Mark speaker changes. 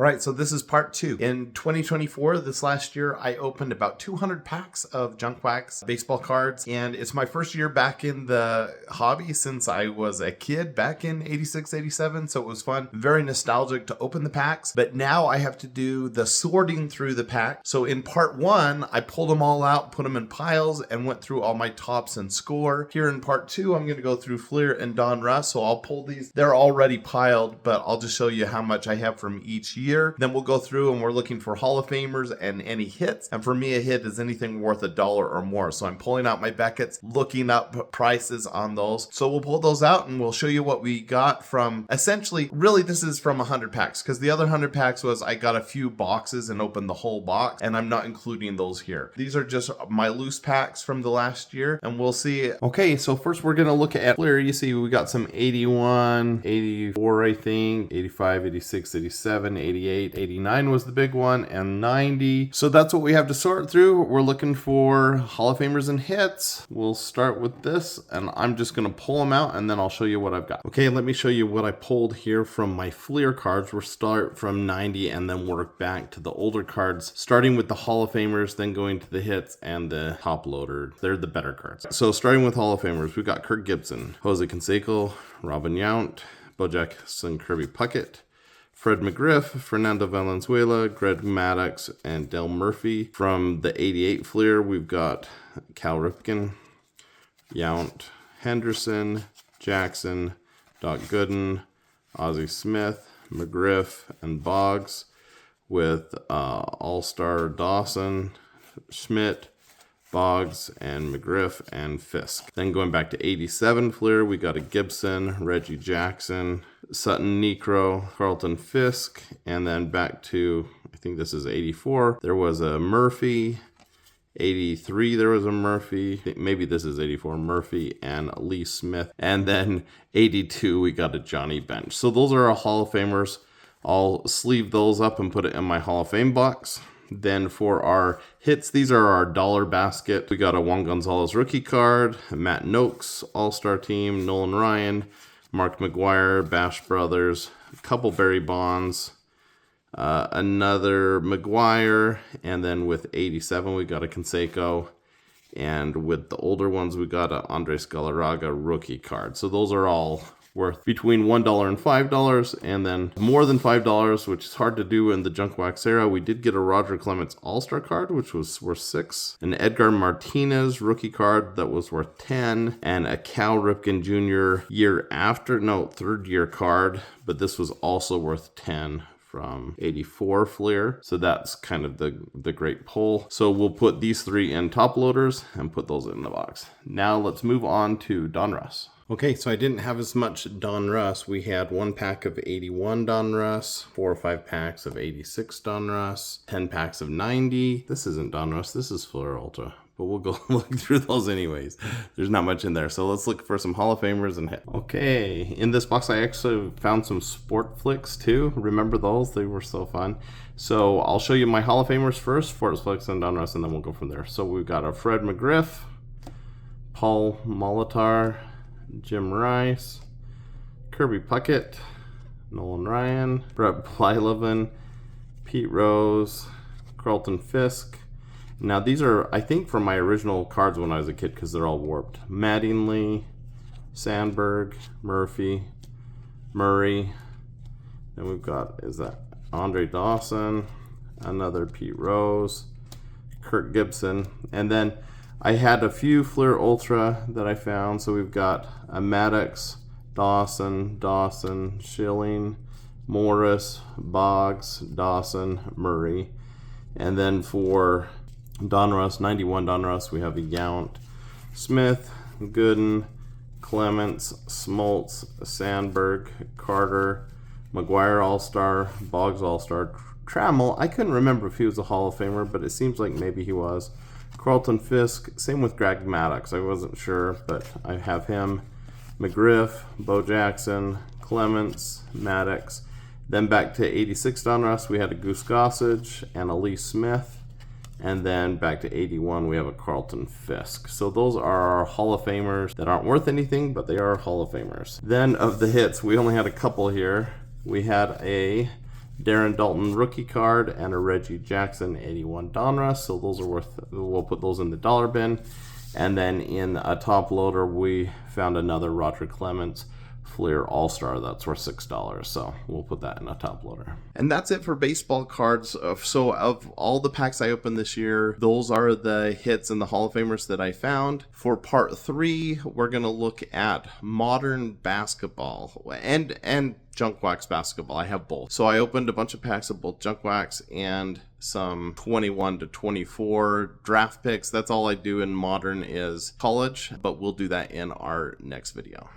Speaker 1: right, so this is part 2. In 2024, this last year, I opened about 200 packs of Junk Wax baseball cards, and it's my first year back in the hobby since I was a kid back in 86, 87, so it was fun. Very nostalgic to open the packs, but now I have to do the sorting through the pack. So in part 1, I pulled them all out, put them in piles, and went through all my tops and score. Here in part 2, I'm going to go through Fleer and Donruss, so I'll pull these. They're already piled, but I'll just show you how much I have from each year. Then we'll go through and we're looking for Hall of Famers and any hits. And for me, a hit is anything worth $1 or more. So I'm pulling out my Beckett's, looking up prices on those. So we'll pull those out and we'll show you what we got from, essentially, really this is from 100 packs, because the other 100 packs was I got a few boxes and opened the whole box, and I'm not including those here. These are just my loose packs from the last year, and we'll see. Okay, so first we're going to look at Fleer. You see we got some 81, 84, I think, 85, 86, 87, 88, 89 was the big one, and 90. So that's what we have to sort through. We're looking for Hall of Famers and hits. We'll start with this, and I'm just going to pull them out, and then I'll show you what I've got. Okay, let me show you what I pulled here from my Fleer cards. We'll start from 90 and then work back to the older cards, starting with the Hall of Famers, then going to the hits and the top loader. They're the better cards. So starting with Hall of Famers, we've got Kirk Gibson, Jose Canseco, Robin Yount, Bo Jackson, Kirby Puckett, Fred McGriff, Fernando Valenzuela, Greg Maddux, and Dale Murphy. From the 88 Fleer, we've got Cal Ripken, Yount, Henderson, Jackson, Doc Gooden, Ozzie Smith, McGriff, and Boggs, with All-Star Dawson, Schmidt, Boggs, and McGriff, and Fisk. Then going back to 87 Fleer, we got a Gibson, Reggie Jackson, Sutton Necro, Carlton Fisk, and then back to, I think this is 84, there was a Murphy. 83, there was a Murphy. Maybe this is 84, Murphy and Lee Smith. And then 82, we got a Johnny Bench. So those are our Hall of Famers. I'll sleeve those up and put it in my Hall of Fame box. Then for our hits, these are our dollar basket. We got a Juan Gonzalez rookie card, Matt Noakes, All-Star Team, Nolan Ryan, Mark McGwire, Bash Brothers, a couple Barry Bonds, another McGwire, and then with 87 we got a Canseco, and with the older ones we got a Andres Galarraga rookie card. So those are all worth between $1 and $5, and then more than $5, which is hard to do in the Junk Wax era. We did get a Roger Clemens All-Star card, which was worth $6, an Edgar Martinez rookie card that was worth $10, and a Cal Ripken Jr. third year card, but this was also worth $10 from 84 Fleer. So that's kind of the great pull. So we'll put these three in top loaders and put those in the box. Now let's move on to Donruss. Okay, so I didn't have as much Donruss. We had 1 pack of 81 Donruss, 4 or 5 packs of 86 Donruss, 10 packs of 90. This isn't Donruss, this is Fleer Ultra, but we'll go look through those anyways. There's not much in there, so let's look for some Hall of Famers and hit. Okay, in this box I actually found some Sport Flicks too. Remember those? They were so fun. So I'll show you my Hall of Famers first, Sport Flicks and Donruss, and then we'll go from there. So we've got a Fred McGriff, Paul Molitor, Jim Rice, Kirby Puckett, Nolan Ryan, Brett Blyleven, Pete Rose, Carlton Fisk. Now these are, I think, from my original cards when I was a kid because they're all warped. Mattingly, Sandberg, Murphy, Murray. Then we've got, is that Andre Dawson, another Pete Rose, Kirk Gibson, and then I had a few Fleer Ultra that I found. So we've got a Maddox, Dawson, Schilling, Morris, Boggs, Dawson, Murray. And then for Donruss, 91 Donruss, we have a Yount, Smith, Gooden, Clements, Smoltz, Sandberg, Carter, McGwire All-Star, Boggs All-Star, Trammell. I couldn't remember if he was a Hall of Famer, but it seems like maybe he was. Carlton Fisk, same with Greg Maddux. I wasn't sure, but I have him. McGriff, Bo Jackson, Clements, Maddox. Then back to 86 Donruss, we had a Goose Gossage and a Lee Smith. And then back to 81, we have a Carlton Fisk. So those are our Hall of Famers that aren't worth anything, but they are Hall of Famers. Then of the hits, we only had a couple here. We had a
Speaker 2: Darren Dalton rookie card, and a Reggie Jackson 81 Donruss. So those are worth, we'll put those in the dollar bin. And then in a top loader, we found another Roger Clemens Fleer All-Star. That's worth $6. So we'll put that in a top loader. And that's it for baseball cards. So of all the packs I opened this year, those are the hits and the Hall of Famers that I found. For part 3, we're going to look at modern basketball and Junk Wax basketball. I have both. So I opened a bunch of packs of both Junk Wax and some 21 to 24 draft picks. That's all I do in modern is college, but we'll do that in our next video.